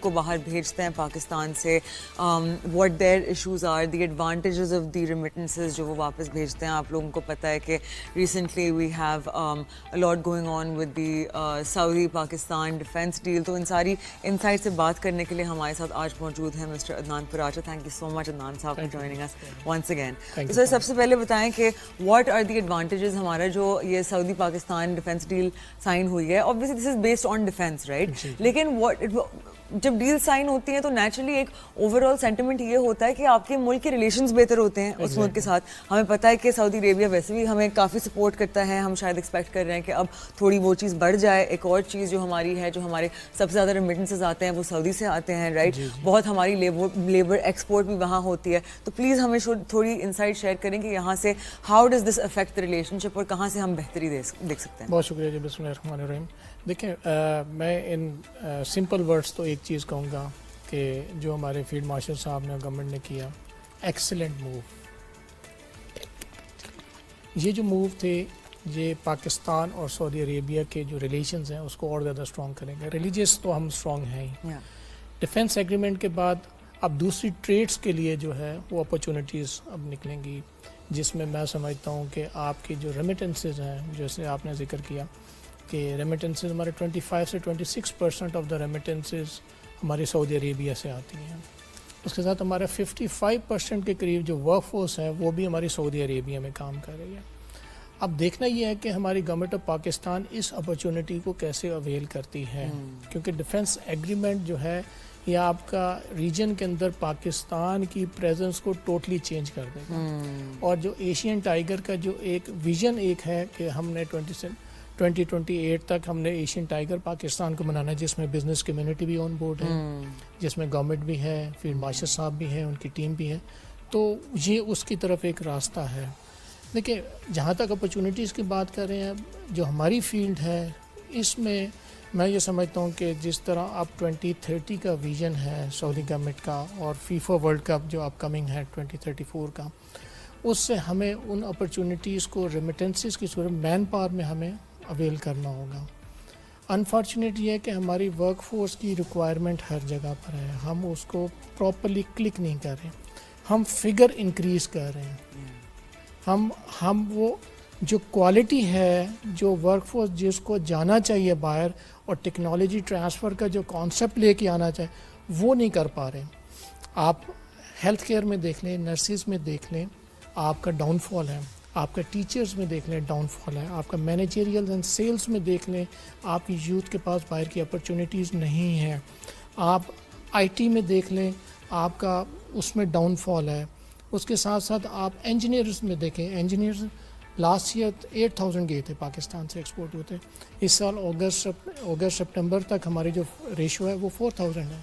کو باہر بھیجتے ہیں پاکستان سے, what their issues are, the advantages of the remittances جو وہ واپس بھیجتے ہیں. آپ لوگوں کو پتہ ہے کہ recently we have a lot going on with the Saudi Pakistan defence deal. تو ان ساری انسائٹ سے بات کرنے کے لیے ہمارے ساتھ آج موجود ہیں mister Adnan Paracha. Thank you so much Adnan صاحب فار جوائننگ اس ونس اگین. تو سر سب سے پہلے بتائیں کہ واٹ آر دی ایڈوانٹیجز ہمارا جو یہ سعودی پاکستان ڈیفینس ڈیل سائن ہوئی ہے. Obviously this is based on defence right, لیکن جب ڈیل سائن ہوتی ہیں تو نیچرلی ایک اوور آل سینٹیمنٹ یہ ہوتا ہے کہ آپ کے ملک کے ریلیشنز بہتر ہوتے ہیں اس ملک کے ساتھ. ہمیں پتہ ہے کہ سعودی عربیہ ویسے بھی ہمیں کافی سپورٹ کرتا ہے, ہم شاید ایکسپیکٹ کر رہے ہیں کہ اب تھوڑی وہ چیز بڑھ جائے. ایک اور چیز جو ہماری ہے, جو ہمارے سب سے زیادہ ریمیٹنسز آتے ہیں وہ سعودی سے آتے ہیں رائٹ, بہت ہماری لیبر ایکسپورٹ بھی وہاں ہوتی ہے. تو پلیز ہمیں تھوڑی انسائٹ شیئر کریں کہ یہاں سے how does this affect the relationship اور کہاں سے ہم بہتری دیکھ سکتے ہیں. بہت شکریہ جی. بسم اللہ الرحمن الرحیم. دیکھیں میں ان سمپل ورڈس تو ایک چیز کہوں گا کہ جو ہمارے فیلڈ مارشل صاحب نے گورنمنٹ نے کیا, ایکسلنٹ موو. یہ جو موو تھے یہ پاکستان اور سعودی عربیہ کے جو ریلیشنز ہیں اس کو اور زیادہ اسٹرانگ کریں گے. ریلیجیس تو ہم اسٹرانگ ہیں ہی. ڈیفینس ایگریمنٹ کے بعد اب دوسری ٹریڈس کے لیے جو ہے وہ اپرچونیٹیز اب نکلیں گی, جس میں میں سمجھتا ہوں کہ آپ کی جو ریمیٹنسز ہیں, جیسے آپ نے ذکر کیا کہ ریمیٹنسز ہمارے 25 سے 26% آف دا ریمیٹنسز ہماری سعودی عربیہ سے آتی ہیں. اس کے ساتھ ہمارا 55% کے قریب جو ورک فورس ہے وہ بھی ہماری سعودی عربیہ میں کام کر رہی ہے. اب دیکھنا یہ ہے کہ ہماری گورنمنٹ آف پاکستان اس اپرچونٹی کو کیسے اویل کرتی ہے, کیونکہ ڈیفینس ایگریمنٹ جو ہے یہ آپ کا ریجن کے اندر پاکستان کی پریزنس کو ٹوٹلی چینج کر دے گا. اور جو ایشین ٹائیگر کا جو ایک ویژن ایک ہے کہ ہم نے 2028 تک ہم نے ایشین ٹائیگر پاکستان کو بنانا ہے, جس میں بزنس کمیونٹی بھی آن بورڈ ہے, جس میں گورنمنٹ بھی ہے, فیلڈ مارشل صاحب بھی ہیں, ان کی ٹیم بھی ہے. تو یہ اس کی طرف ایک راستہ ہے. دیکھیں جہاں تک اپرچونیٹیز کی بات کر رہے ہیں, جو ہماری فیلڈ ہے اس میں میں یہ سمجھتا ہوں کہ جس طرح اب 2030 کا ویژن ہے سعودی گورنمنٹ کا اور فیفا ورلڈ کپ جو اپ کمنگ ہے 2034 کا, اس سے ہمیں ان اپرچونیٹیز کو ریمیٹنسز کی صورت مین پاور میں ہمیں اویل کرنا ہوگا. انفارچونیٹ یہ ہے کہ ہماری ورک فورس کی ریکوائرمنٹ ہر جگہ پر ہے, ہم اس کو پراپرلی کلک نہیں کر رہے, ہم فگر انکریز کر رہے ہیں. ہم وہ جو کوالٹی ہے, جو ورک فورس جس کو جانا چاہیے باہر اور ٹیکنالوجی ٹرانسفر کا جو کانسیپٹ لے کے آنا چاہیے وہ نہیں کر پا رہے. آپ ہیلتھ کیئر میں دیکھ لیں, نرسز میں دیکھ لیں, آپ کا ڈاؤن فال ہے. آپ کا ٹیچرز میں دیکھ لیں ڈاؤن فال ہے. آپ کا مینیجریل اینڈ سیلز میں دیکھ لیں, آپ کی یوتھ کے پاس باہر کی اپرچونیٹیز نہیں ہیں. آپ آئی ٹی میں دیکھ لیں, آپ کا اس میں ڈاؤن فال ہے. اس کے ساتھ ساتھ آپ انجینئرز میں دیکھیں, انجینئرز لاسٹ ایئر 8000 گئے تھے پاکستان سے ایکسپورٹ ہوتے. اس سال اگست سپٹمبر تک ہماری جو ریشو ہے وہ 4000 ہے.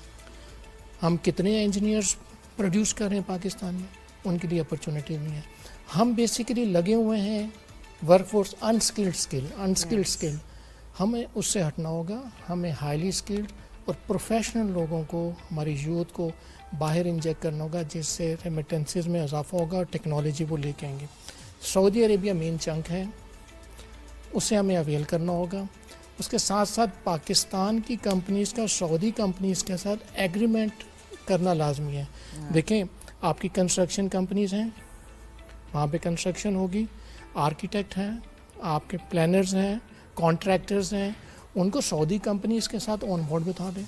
ہم کتنے انجینئرز پروڈیوس کر رہے ہیں پاکستان میں, ان کے لیے اپرچونیٹی نہیں ہے. ہم بیسیکلی لگے ہوئے ہیں ورک فورس انسکلڈ اسکل. ہمیں اس سے ہٹنا ہوگا. ہمیں ہائیلی اسکلڈ اور پروفیشنل لوگوں کو, ہماری یوتھ کو باہر انجیکٹ کرنا ہوگا, جس سے ریمیٹنسز میں اضافہ ہوگا اور ٹیکنالوجی وہ لے کے آئیں گے. سعودی عربیہ مین چنک ہے, اسے ہمیں اویل کرنا ہوگا. اس کے ساتھ ساتھ پاکستان کی کمپنیز کا سعودی کمپنیز کے ساتھ ایگریمنٹ کرنا لازمی ہے. دیکھیں آپ کی کنسٹرکشن کمپنیز ہیں, وہاں پہ کنسٹرکشن ہوگی, آرکیٹیکٹ ہیں, آپ کے پلانرز ہیں, کانٹریکٹرز ہیں, ان کو سعودی کمپنیز کے ساتھ آن بورڈ بتا دیں.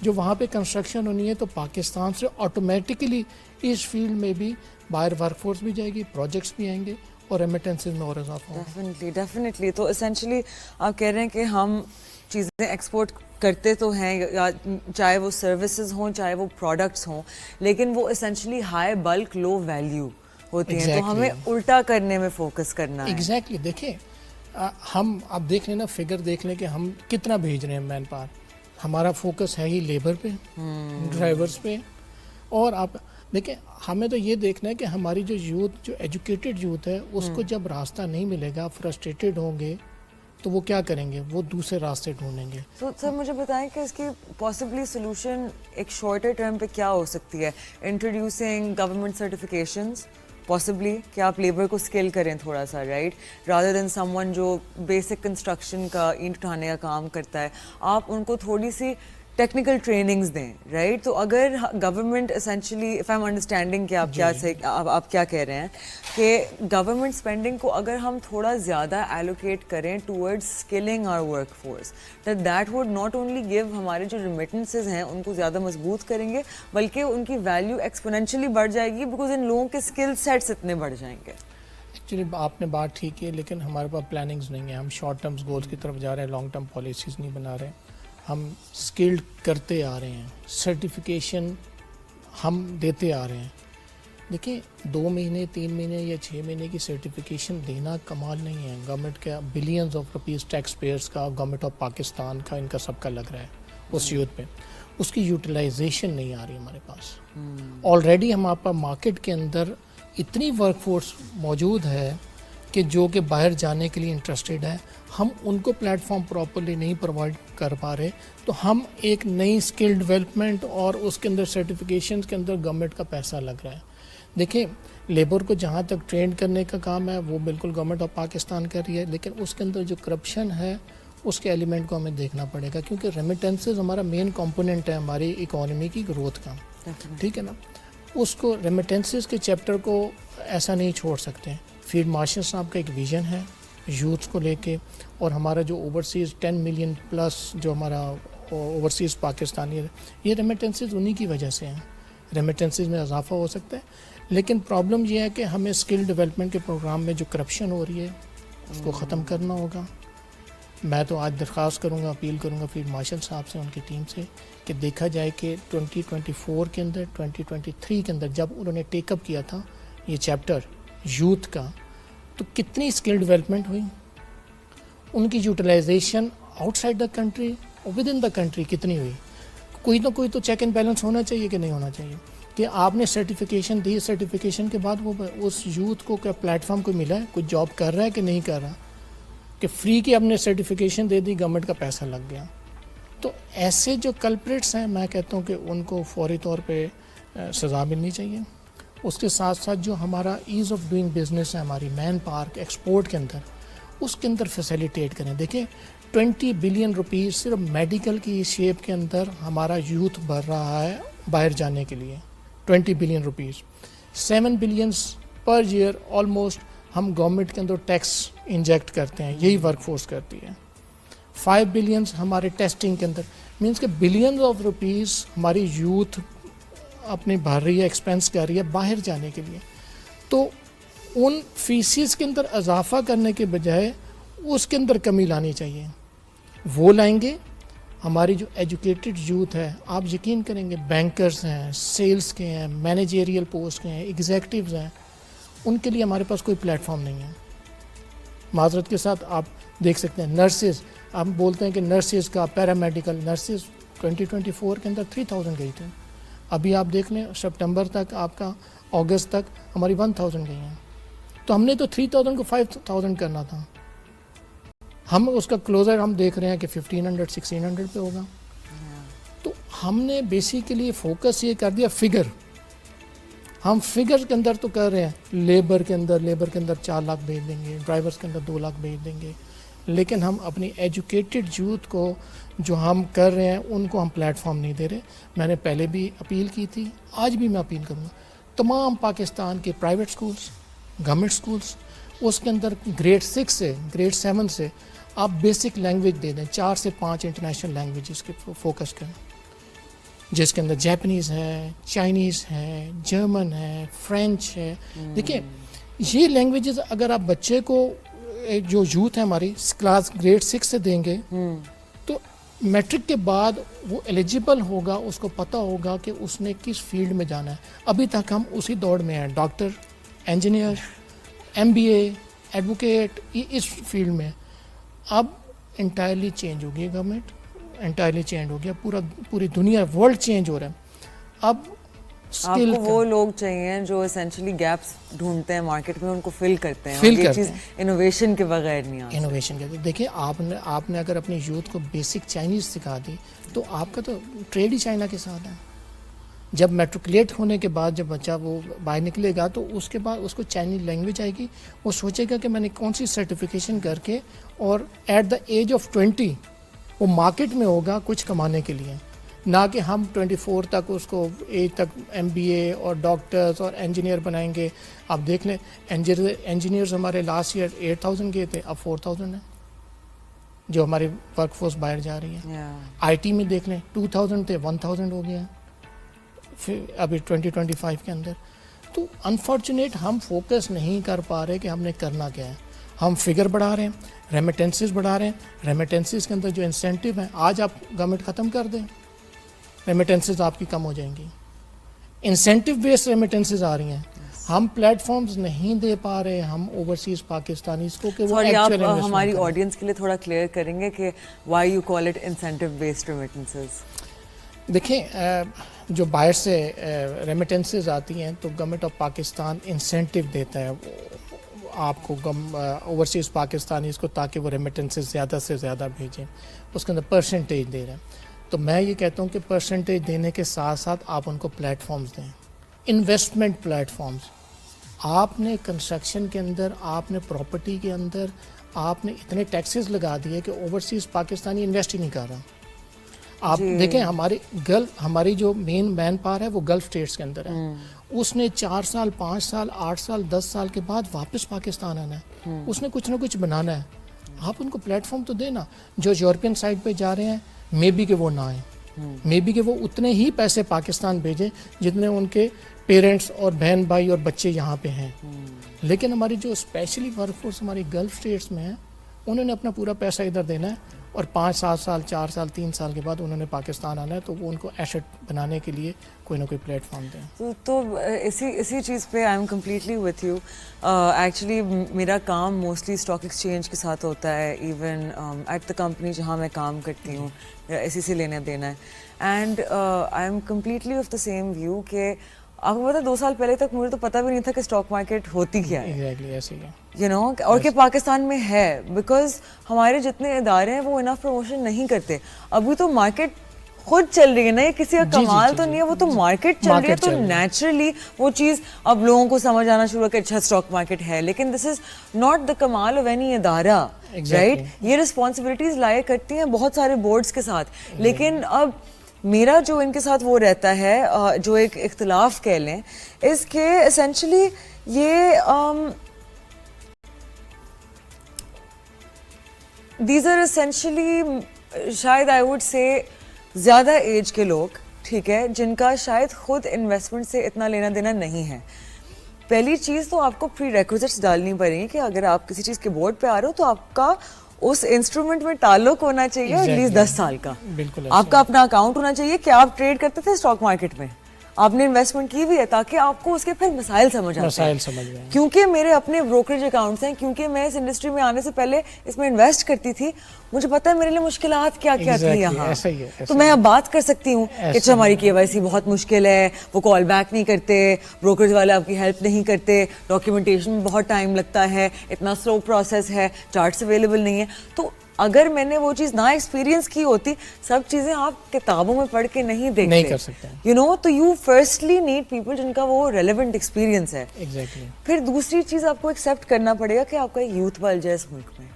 جو وہاں پہ کنسٹرکشن ہونی ہے تو پاکستان سے آٹومیٹکلی اس فیلڈ میں بھی باہر ورک فورس بھی جائے گی, پروجیکٹس بھی آئیں گے اور ریمیٹنسز میں اور اضافہ ہوگا. ڈیفینیٹلی. تو اسینشلی آپ کہہ رہے ہیں کہ ہم چیزیں ایکسپورٹ کرتے تو ہیں, یا چاہے وہ سروسز ہوں چاہے وہ پروڈکٹس ہوں, لیکن وہ اسینشلی ہائی بلک لو ویلیو ہوتی ہیں. تو ہمیں الٹا کرنے میں فوکس کرنا ہے. ایگزیکٹلی. دیکھیں ہم اب دیکھ لیں نا, فگر دیکھ لیں کہ ہم کتنا بھیج رہے ہیں مین پاور. ہمارا فوکس ہے ہی لیبر پہ, ڈرائیورز پہ. اور آپ دیکھیں ہمیں تو یہ دیکھنا ہے کہ ہماری جو یوتھ, جو ایجوکیٹڈ یوتھ ہے, اس کو جب راستہ نہیں ملے گا, فرسٹریٹڈ ہوں گے, تو وہ کیا کریں گے, وہ دوسرے راستے ڈھونڈیں گے. تو سر مجھے بتائیں کہ اس کی پاسبلی سولوشن ایک شارٹر ٹرم پہ کیا ہو سکتی ہے. انٹروڈیوسنگ گورنمنٹ سرٹیفکیشنز پاسبلی, کہ آپ لیبر کو اسکل کریں تھوڑا سا right, rather than some one جو بیسک کنسٹرکشن کا اینٹ اٹھانے کا کام کرتا ہے, آپ ان کو تھوڑی سی ٹیکنیکل ٹریننگز دیں, رائٹ. تو اگر government essentially, if I am understanding کہ آپ کیا کہہ رہے ہیں, کہ گورنمنٹ اسپینڈنگ کو اگر ہم تھوڑا زیادہ ایلوکیٹ کریں towards skilling our work force, that would not only give, ہمارے جو ریمیٹنسز ہیں ان کو زیادہ مضبوط کریں گے, بلکہ ان کی ویلیو ایکسپونینشلی بڑھ جائے گی, بیکاز ان لوگوں کے اسکل سیٹس اتنے بڑھ جائیں گے. ایکچولی آپ نے بات ٹھیک ہے, لیکن ہمارے پاس پلاننگز نہیں ہیں. ہم شارٹ ٹرمز گولز کی طرف جا رہے ہیں, لانگ ٹرم پالیسیز نہیں بنا رہے. ہم اسکلڈ کرتے آ رہے ہیں, سرٹیفکیشن ہم دیتے آ رہے ہیں. دیکھیں 2 مہینے 3 مہینے یا 6 مہینے کی سرٹیفکیشن دینا کمال نہیں ہے. گورنمنٹ کا billions of rupees tax payers کا, گورنمنٹ آف پاکستان کا, ان کا سب کا لگ رہا ہے اس یوتھ پہ. اس کی یوٹیلائزیشن نہیں آ رہی ہمارے پاس. آلریڈی ہم آپ کا مارکیٹ کے اندر اتنی ورک فورس موجود ہے کہ جو کہ باہر جانے کے لیے انٹرسٹیڈ ہے, ہم ان کو پلیٹ فارم پراپرلی نہیں پرووائڈ کر پا رہے. تو ہم ایک نئی اسکل ڈیولپمنٹ اور اس کے اندر سرٹیفکیشنز کے اندر گورنمنٹ کا پیسہ لگ رہا ہے. دیکھیں لیبر کو جہاں تک ٹرین کرنے کا کام ہے وہ بالکل گورنمنٹ آف پاکستان کر رہی ہے, لیکن اس کے اندر جو کرپشن ہے اس کے ایلیمنٹ کو ہمیں دیکھنا پڑے گا, کیونکہ ریمیٹنسز ہمارا مین کمپوننٹ ہے ہماری اکانومی کی گروتھ کا. ٹھیک ہے نا, اس کو ریمیٹنسز کے چیپٹر کو ایسا نہیں چھوڑ سکتے. فیلڈ مارشل صاحب کا ایک ویژن ہے یوتھ کو لے کے, اور ہمارا جو اوورسیز 10 ملین پلس جو ہمارا اوورسیز پاکستانی ہے, یہ ریمیٹنسز انہی کی وجہ سے ہیں. ریمیٹنسز میں اضافہ ہو سکتا ہے, لیکن پرابلم یہ ہے کہ ہمیں اسکل ڈیولپمنٹ کے پروگرام میں جو کرپشن ہو رہی ہے اس کو ختم کرنا ہوگا. میں تو آج درخواست کروں گا, اپیل کروں گا فیلڈ مارشل صاحب سے, ان کی ٹیم سے, کہ دیکھا جائے کہ 2024 کے اندر 2023 کے اندر جب انہوں نے ٹیک اپ کیا تھا یہ چیپٹر یوتھ کا, تو کتنی اسکل ڈیولپمنٹ ہوئی, ان کی utilisation outside the country اور ود ان دا کنٹری کتنی ہوئی. کوئی نہ کوئی تو چیک اینڈ بیلنس ہونا چاہیے کہ نہیں ہونا چاہیے, کہ آپ نے سرٹیفکیشن دی, سرٹیفکیشن کے بعد وہ اس یوتھ کو کیا پلیٹ فارم کو ملا ہے, کوئی جاب کر رہا ہے کہ نہیں کر رہا, کہ فری کی ہم نے سرٹیفکیشن دے دی, گورنمنٹ کا پیسہ لگ گیا. تو ایسے جو کلپریٹس ہیں میں کہتا ہوں کہ ان کو فوری طور پہ سزا ملنی چاہیے. اس کے ساتھ ساتھ جو ہمارا ایز آف ڈوئنگ بزنس ہے, ہماری مین پارک ایکسپورٹ کے اندر, اس کے اندر فیسیلیٹیٹ کریں. دیکھیں 20 بلین روپیز صرف میڈیکل کی شیپ کے اندر ہمارا یوتھ بھر رہا ہے باہر جانے کے لیے. 20 billion rupees, 7 billions per year almost ہم گورنمنٹ کے اندر ٹیکس انجیکٹ کرتے ہیں, یہی ورک فورس کرتی ہے. 5 بلینس ہمارے ٹیسٹنگ کے اندر, مینس کہ بلینز آف روپیز ہماری یوتھ اپنی بھر رہی ہے, ایکسپینس کر رہی ہے باہر جانے کے لیے. تو ان فیسز کے اندر اضافہ کرنے کے بجائے اس کے اندر کمی لانی چاہیے. وہ لائیں گے. ہماری جو ایجوکیٹڈ یوتھ ہے, آپ یقین کریں گے, بینکرز ہیں, سیلز کے ہیں, مینیجریل پوسٹ کے ہیں, ایگزیکٹوز ہیں, ان کے لیے ہمارے پاس کوئی پلیٹ فارم نہیں ہے. معذرت کے ساتھ آپ دیکھ سکتے ہیں نرسز, ہم بولتے ہیں کہ نرسز کا, پیرامیڈیکل نرسز 2024 کے اندر 3000 گئی تھیں. ابھی آپ دیکھ لیں سپٹمبر تک, آپ کا اگست تک ہماری 1000 گئی ہیں. تو ہم نے تو 3000 کو 5000 کرنا تھا. ہم اس کا کلوزر ہم دیکھ رہے ہیں کہ 1500-1600 پہ ہوگا. تو ہم نے بیسیکلی فوکس یہ کر دیا فگر. ہم فگر کے اندر تو کر رہے ہیں, لیبر کے اندر 4 لاکھ بھیج دیں گے, ڈرائیورز کے اندر 2 لاکھ بھیج دیں گے, لیکن ہم اپنی ایجوکیٹڈ یوتھ کو جو ہم کر رہے ہیں ان کو ہم پلیٹ فارم نہیں دے رہے. میں نے پہلے بھی اپیل کی تھی, آج بھی میں اپیل کروں گا. تمام پاکستان کے پرائیویٹ سکولز, گورنمنٹ سکولز, اس کے اندر گریڈ 6 سے گریڈ 7 سے آپ بیسک لینگویج دے دیں, 4 سے 5 انٹرنیشنل لینگویجز کے فوکس کریں, جس کے اندر جیپنیز ہے, چائنیز ہے, جرمن ہے, فرینچ ہے. دیکھیں یہ لینگویجز اگر آپ بچے کو جو یوتھ ہے ہماری کلاس گریڈ 6 سے دیں گے تو میٹرک کے بعد وہ ایلیجیبل ہوگا, اس کو پتہ ہوگا کہ اس نے کس فیلڈ میں جانا ہے. ابھی تک ہم اسی دوڑ میں ہیں, ڈاکٹر, انجینئر, MBA, ایڈوکیٹ, اس فیلڈ میں. اب انٹائرلی چینج ہو گئی گورنمنٹ, انٹائرلی چینج ہو گیا, پوری دنیا, ورلڈ چینج ہو رہا ہے. اب آپ کو وہ لوگ چاہیے جو اسینشلی گیپس ڈھونڈتے ہیں مارکیٹ میں, ان کو فل کرتے ہیں, فل یہ چیز انوویشن کے بغیر نہیں آتی. انوویشن کے دیکھیں آپ نے اگر اپنی یوتھ کو بیسک چائنیز سکھا دی تو آپ کا تو ٹریڈ ہی چائنا کے ساتھ ہے. جب میٹریکولیٹ ہونے کے بعد جب بچہ وہ باہر نکلے گا تو اس کے بعد اس کو چائنیز لینگویج آئے گی, وہ سوچے گا کہ میں نے کون سی سرٹیفکیشن کر کے, اور ایٹ دا ایج آف 20 وہ مارکیٹ میں ہوگا کچھ کمانے کے لیے. نہ کہ ہم 24 تک اس کو ایج تک MBA اور ڈاکٹرز اور انجینئر بنائیں گے. آپ دیکھ لیں انجینئرز ہمارے لاسٹ ایئر 8000 کے تھے, اب 4000 ہیں جو ہماری ورک فورس باہر جا رہی ہے. IT میں دیکھ لیں 2000 تھے 1000 ہو گیا پھر ابھی 2025 کے اندر. تو انفارچونیٹ ہم فوکس نہیں کر پا رہے کہ ہم نے کرنا کیا ہے. ہم فگر بڑھا رہے ہیں, ریمیٹنسز بڑھا رہے ہیں, ریمیٹنسز کے اندر جو انسینٹیو ہیں آج آپ گورنمنٹ ختم کر دیں ریمیٹنسز آپ کی کم ہو جائیں گی. انسینٹیو بیسڈ ریمیٹنسز آ رہی ہیں, ہم پلیٹ فارمز نہیں دے پا رہے ہم اوورسیز پاکستانیز کو کہ وہ آپ ہماری آڈینس کے لیے تھوڑا کلیئر کریں گے کہ why you call it incentive based remittances. دیکھیں جو باہر سے ریمیٹنسز آتی ہیں تو گورنمنٹ آف پاکستان انسینٹیو دیتا ہے آپ کو اوورسیز پاکستانیز کو تاکہ وہ ریمیٹنسز زیادہ سے زیادہ بھیجیں, اس کے اندر پرسنٹیج دے رہے ہیں. تو میں یہ کہتا ہوں کہ پرسنٹیج دینے کے ساتھ ساتھ آپ ان کو پلیٹ فارمز دیں, انویسٹمنٹ پلیٹ فارمز. آپ نے کنسٹرکشن کے اندر, آپ نے پراپرٹی کے اندر آپ نے اتنے ٹیکسز لگا دیے کہ اوورسیز پاکستانی انویسٹ ہی نہیں کر رہا. آپ دیکھیں ہماری جو مین پاور ہے وہ گلف اسٹیٹس کے اندر ہے, اس نے 4 سال 5 سال 8 سال 10 سال کے بعد واپس پاکستان آنا ہے, اس نے کچھ نہ کچھ بنانا ہے. آپ ان کو پلیٹ فارم تو دینا. جو یورپین سائڈ پہ جا رہے ہیں مے بی کہ وہ نہ آئیں, مے بی کہ وہ اتنے ہی پیسے پاکستان بھیجیں جتنے ان کے پیرنٹس اور بہن بھائی اور بچے یہاں پہ ہیں. لیکن ہماری جو اسپیشلی ورک فورس ہماری گلف اسٹیٹس میں ہے انہوں نے اپنا پورا پیسہ ادھر دینا ہے اور 5-7 سال 4 سال 3 سال کے بعد انہوں نے پاکستان آنا ہے, تو وہ ان کو ایسٹ بنانے کے لیے کوئی نہ کوئی پلیٹ فارم دیں. تو اسی چیز پہ آئی am completely with you. Actually میرا کام موسٹلی اسٹاک ایکسچینج کے ساتھ ہوتا ہے, ایون ایٹ دا کمپنی جہاں میں کام کرتی ہوں SEC لینا دینا ہے. And I am completely of the same view کہ آپ کو پتا 2 سال پہلے تک مجھے تو پتہ بھی نہیں تھا کہ اسٹاک مارکیٹ ہوتی کیا ہے, یو نو, اور کہ پاکستان میں ہے, بیکاز ہمارے جتنے ادارے ہیں وہ انف پروموشن نہیں کرتے. ابھی تو مارکیٹ خود چل رہی ہے نا, یہ کسی کا کمال تو نہیں ہے, وہ تو مارکیٹ چل رہی ہے, تو نیچرلی وہ چیز اب لوگوں کو سمجھ آنا شروع ہو کہ اچھا اسٹاک مارکیٹ ہے. لیکن دس از ناٹ دا کمال آف اینی ادارہ, رائٹ. یہ رسپانسبلٹیز لائے کرتی ہیں بہت سارے بورڈس کے ساتھ. لیکن اب میرا جو ان کے ساتھ وہ رہتا ہے, جو ایک اختلاف کہہ لیں, اس کے اسینشلی یہ دیز آر اسینشلی شاید آئی ووڈ سے زیادہ ایج کے لوگ, ٹھیک ہے, جن کا شاید خود انویسٹمنٹ سے اتنا لینا دینا نہیں ہے. پہلی چیز تو آپ کو پری ریکوزٹس ڈالنی پڑیں گی کہ اگر آپ کسی چیز کے بورڈ پہ آ رہے ہو تو آپ کا اس انسٹرومنٹ میں تعلق ہونا چاہیے ایٹ لیسٹ 10 سال کا. آپ کا اپنا اکاؤنٹ ہونا چاہیے کہ آپ ٹریڈ کرتے تھے اسٹاک مارکیٹ میں, آپ نے انویسٹمنٹ کی ہوئی ہے, تاکہ آپ کو اس کے پھر مسائل سمجھ آتے ہیں. کیونکہ میرے اپنے بروکریج اکاؤنٹس ہیں, کیونکہ میں اس انڈسٹری میں آنے سے پہلے اس میں انویسٹ کرتی تھی, مجھے پتا ہے میرے لیے مشکلات کیا کیا تھی یہاں. تو میں اب بات کر سکتی ہوں کہ اچھا ہماری KYC بہت مشکل ہے, وہ کال بیک نہیں کرتے, بروکریج والے آپ کی ہیلپ نہیں کرتے, ڈاکیومنٹیشن میں بہت ٹائم لگتا ہے, اتنا سلو پروسیس ہے, چارٹس اویلیبل نہیں ہے. تو اگر میں نے وہ چیز نہ ایکسپیرینس کی ہوتی, سب چیزیں آپ کتابوں میں پڑھ کے نہیں دیکھتے, نہیں کر سکتے, یو نو. تو یو فرسٹلی نیڈ پیپل جن کا وہ ریلیونٹ ایکسپیرینس ہے. پھر دوسری چیز آپ کو ایکسیپٹ کرنا پڑے گا کہ آپ کا یوتھ بل جائے اس ملک میں.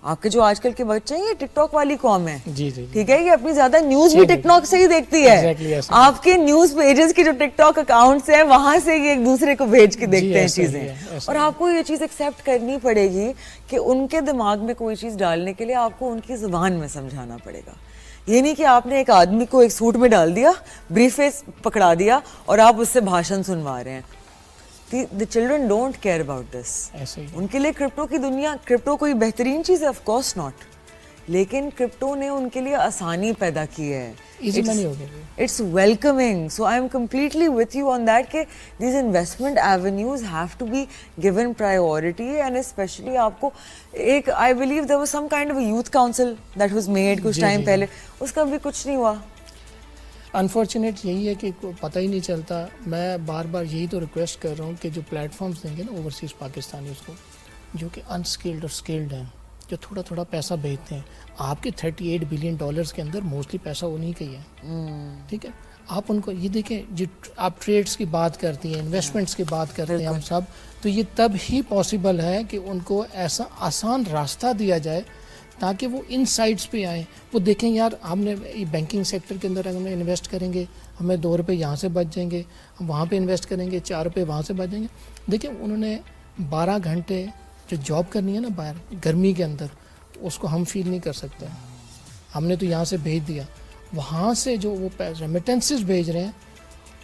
آپ کے جو آج کل کے بچے ہیں یہ ٹک ٹاک والی قوم ہے, ٹھیک ہے, یہ اپنی زیادہ نیوز بھی ٹک ٹاک سے ہی دیکھتی ہے. آپ کے نیوز پیجز کے جو ٹک ٹاک اکاؤنٹس ہیں وہاں سے یہ ایک دوسرے کو بھیج کے دیکھتے ہیں چیزیں. اور آپ کو یہ چیز ایکسیپٹ کرنی پڑے گی کہ ان کے دماغ میں کوئی چیز ڈالنے کے لیے آپ کو ان کی زبان میں سمجھانا پڑے گا. یہ نہیں کہ آپ نے ایک آدمی کو ایک سوٹ میں ڈال دیا, بریف کیس پکڑا دیا اور آپ اس سے بھاشن سنوا رہے ہیں. The children don't care about this. ان کے لیے کرپٹو کی دنیا, کرپٹو کوئی بہترین چیز ہے, of course not, لیکن کرپٹو نے ان کے لیے آسانی پیدا کی ہے. It's welcoming. So I'm completely with you on that کہ these investment avenues have to be given priority, and especially آپ کو ایک I believe there was some kind of a youth council that was made کچھ time پہلے, اس کا بھی کچھ نہیں ہوا. انفارچونیٹ یہی ہے کہ پتہ ہی نہیں چلتا. میں بار بار یہی تو ریکویسٹ کر رہا ہوں کہ جو پلیٹ فارمز دیں گے نا اوورسیز پاکستانی اس کو, جو کہ انسکلڈ اور اسکلڈ ہیں, جو تھوڑا تھوڑا پیسہ بھیجتے ہیں, آپ کے $38 بلین کے اندر موسٹلی پیسہ انہیں کا ہی ہے, ٹھیک ہے. آپ ان کو یہ دیکھیں, جو آپ ٹریڈس کی بات کرتی ہیں, انویسٹمنٹس کی بات کرتے ہیں ہم سب, تو یہ تب ہی پاسبل ہے کہ ان کو ایسا آسان راستہ دیا جائے تاکہ وہ ان سائٹس پہ آئیں, وہ دیکھیں یار ہم نے بینکنگ سیکٹر کے اندر ہم انویسٹ کریں گے, ہمیں 2 روپے یہاں سے بچ جائیں گے, ہم وہاں پہ انویسٹ کریں گے 4 روپے وہاں سے بچ جائیں گے. دیکھیں انہوں نے 12 گھنٹے جو جاب کرنی ہے نا باہر گرمی کے اندر, اس کو ہم فیل نہیں کر سکتے. ہم نے تو یہاں سے بھیج دیا, وہاں سے جو وہ ریمیٹنسز بھیج رہے ہیں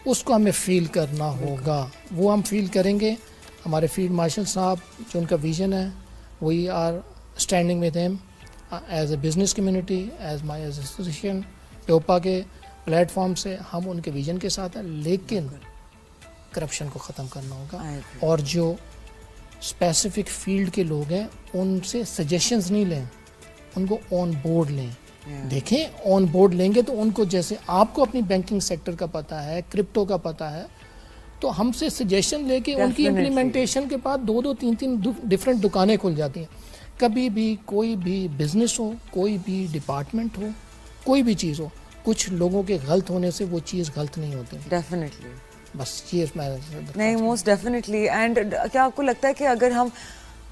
اس کو ہمیں فیل کرنا ہوگا. وہ ہم فیل کریں گے. ہمارے فیلڈ مارشل صاحب جو ان کا ویژن ہے, we are standing with him as a business community, as my association ٹوپا کے پلیٹ فارم سے ہم ان کے ویژن کے ساتھ ہیں, لیکن کرپشن کو ختم کرنا ہوگا. اور جو اسپیسیفک فیلڈ کے لوگ ہیں ان سے سجیشنز نہیں لیں, ان کو آن بورڈ لیں. دیکھیں آن بورڈ لیں گے تو ان کو, جیسے آپ کو اپنی بینکنگ سیکٹر کا پتہ ہے, کرپٹو کا پتہ ہے, تو ہم سے سجیشن لے کے ان کی امپلیمنٹیشن کے بعد 2-2 3-3 ڈفرینٹ دکانیں کھل جاتی ہیں. کبھی بھی کوئی بھی بزنس ہو, کوئی بھی ڈپارٹمنٹ ہو, کوئی بھی چیز ہو, کچھ لوگوں کے غلط ہونے سے وہ چیز غلط نہیں ہوتی. ڈیفینیٹلی, بس یہ نہیں, موسٹ ڈیفینیٹلی. اینڈ کیا آپ کو لگتا ہے کہ اگر ہم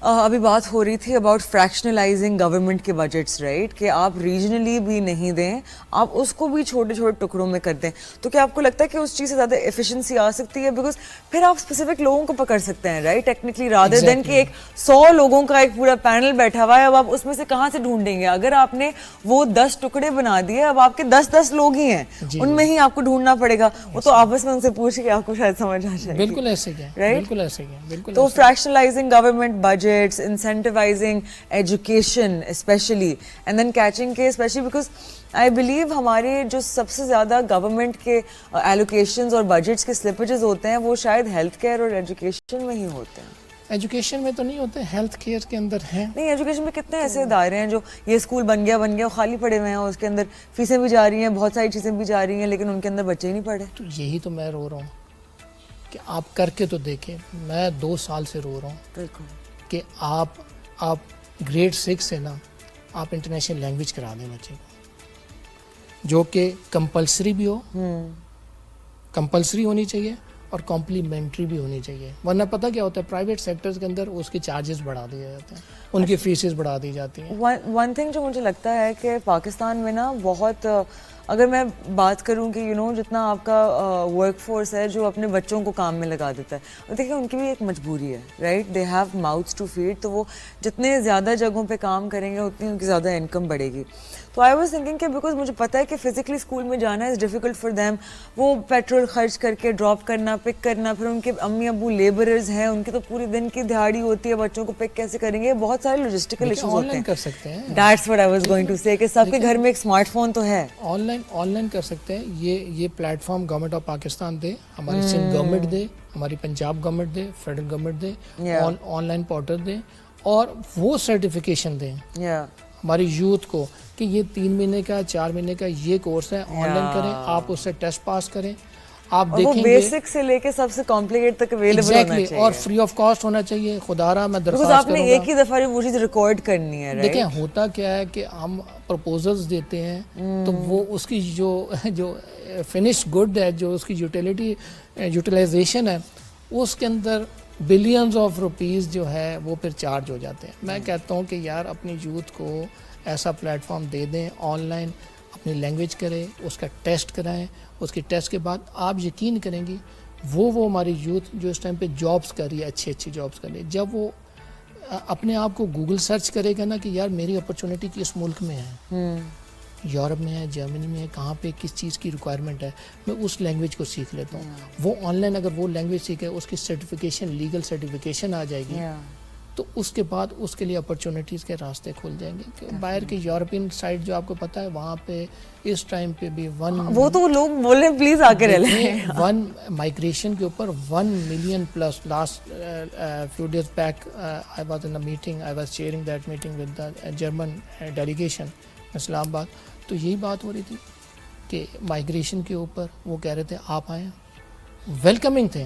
ابھی بات ہو رہی تھی اباؤٹ فریکشنلائزنگ گورنمنٹ کے بجٹس, رائٹ, کہ آپ ریجنلی بھی نہیں دیں, آپ اس کو بھی چھوٹے چھوٹے ٹکڑوں میں کر دیں, تو کیا آپ کو لگتا ہے کہ اس چیز سے زیادہ ایفیشنسی آ سکتی ہے؟ بیکاز پھر آپ اسپیسیفک لوگوں کو پکڑ سکتے ہیں, رائٹ, ٹیکنیکلی, رادر دین کہ ایک 100 لوگوں کا ایک پورا پینل بیٹھا ہوا ہے, اب آپ اس میں سے کہاں سے ڈھونڈیں گے؟ اگر آپ نے وہ 10 ٹکڑے بنا دیے, اب آپ کے 10 لوگ ہی ہیں, ان میں ہی آپ کو ڈھونڈنا پڑے گا. وہ تو آپس میں ان سے پوچھ کے آپ کو شاید سمجھ آ جائے. بالکل ایسے ہی ہے, بالکل ایسے ہی ہے, بالکل. تو fractionalizing government budgets, incentivizing education especially, and then catching کے especially because I believe ہمارے جو سب سے زیادہ گورنمنٹ کے allocations اور budgets کے slippages ہوتے ہیں وہ شاید ہیلتھ کیئر اور ایجوکیشن میں ہی ہوتے ہیں. ایجوکیشن میں تو نہیں ہوتے, ہیلتھ کیئر کے اندر ہیں. نہیں, ایجوکیشن میں کتنے ایسے ادارے ہیں جو یہ اسکول بن گیا خالی پڑے ہوئے ہیں, اس کے اندر فیسیں بھی جا رہی ہیں, بہت ساری چیزیں بھی جا رہی ہیں, لیکن ان کے اندر بچے ہی نہیں پڑھے. تو یہی تو میں رو رہا ہوں کہ آپ کر کے تو دیکھیں. میں 2 سال سے رو رہا ہوں. بالکل. کہ آپ گریڈ 6 سے نا آپ انٹرنیشنل لینگویج کرا دیں بچے کو, جو کہ کمپلسری بھی ہو, کمپلسری ہونی چاہیے اور کمپلیمنٹری بھی ہونی چاہیے. ورنہ پتہ کیا ہوتا ہے, پرائیویٹ سیکٹرز کے اندر اس کے چارجز بڑھا دیے جاتے ہیں, ان کی فیسز بڑھا دی جاتی ہیں. ون تھنگ جو مجھے لگتا ہے کہ پاکستان میں نا بہت, اگر میں بات کروں کہ جتنا آپ کا ورک فورس ہے جو اپنے بچوں کو کام میں لگا دیتا ہے, دیکھیں ان کی بھی ایک مجبوری ہے, right, they have mouths to feed, تو وہ جتنے زیادہ جگہوں پہ کام کریں گے اتنی ان کی زیادہ انکم بڑھے گی. تو آئی واز تھنکنگ کہ بیکاز مجھے پتا ہے کہ فزیکلی اسکول میں جانا از ڈیفیکلٹ فار دیم, وہ پیٹرول خرچ کر کے ڈراپ کرنا, پک کرنا, پھر ان کے امی ابو لیبررز ہیں, ان کی تو پورے دن کی دہاڑی ہوتی ہے, بچوں کو پک کیسے کریں گے, بہت سارے لاجسٹیکل ایشوز ہوتے ہیں. کر سکتے ہیں, that's what I was going to say, کہ سب کے گھر میں ایک اسمارٹ فون تو ہے. آن لائن کر سکتے ہیں. یہ platform government of Pakistan دے, ہماری سندھ گورنمنٹ دے, ہماری پنجاب گورنمنٹ دے, فیڈرل گورنمنٹ دے, آن لائن پورٹل دے, اور وہ سرٹیفکیشن دیں ہماری یوتھ کو کہ یہ 3 مہینے کا 4 مہینے کا یہ کورس ہے, آن لائن کریں, آپ اس سے ٹیسٹ پاس کریں, آپ دیکھیں گے بیسک سے لے کے سب سے کمپلیکیٹ تک اویلیبل ہونا چاہیے, اور فری آف کاسٹ ہونا چاہیے. خدا رہا میں درخواست آپ نے کروں ایک ہی دفعہ وہ چیز ریکارڈ کرنی ہے. دیکھیں ہوتا کیا ہے کہ ہم پرپوزلز دیتے ہیں, تو وہ اس کی جو فنش گڈ ہے, جو اس کی یوٹیلائزیشن ہے, اس کے اندر بلینز آف روپیز جو ہے وہ پھر چارج ہو جاتے ہیں. میں کہتا ہوں کہ یار اپنی یوتھ کو ایسا پلیٹ فارم دے دیں, آن لائن اپنی لینگویج کرے, اس کا ٹیسٹ کرائیں, اس کے ٹیسٹ کے بعد آپ یقین کریں گی وہ ہماری یوتھ جو اس ٹائم پہ جابس کر رہی ہے, اچھی جابس کر رہی ہے, جب وہ اپنے آپ کو گوگل سرچ کرے گا نا کہ یار میری اپرچونیٹی کس ملک میں ہے, یورپ میں ہے, جرمنی میں ہے, کہاں پہ کس چیز کی ریکوائرمنٹ ہے, میں اس لینگویج کو سیکھ لیتا ہوں. وہ آن لائن اگر وہ لینگویج سیکھے, اس کی سرٹیفکیشن, لیگل سرٹیفکیشن آ جائے گی, تو اس کے بعد اس کے لیے اپرچونیٹیز کے راستے کھل جائیں گے. باہر کے یورپین سائٹ جو آپ کو پتہ ہے, وہاں پہ اس ٹائم پہ بھی وہ تو لوگ بولے پلیز آ کے رہ لیں, مائگریشن کے اوپر 1 million plus. Last few days back I was in a meeting, I was chairing that meeting with the German delegation Islamabad. تو یہی بات ہو رہی تھی کہ مائگریشن کے اوپر وہ کہہ رہے تھے آپ آئیں, ویلکمنگ تھے,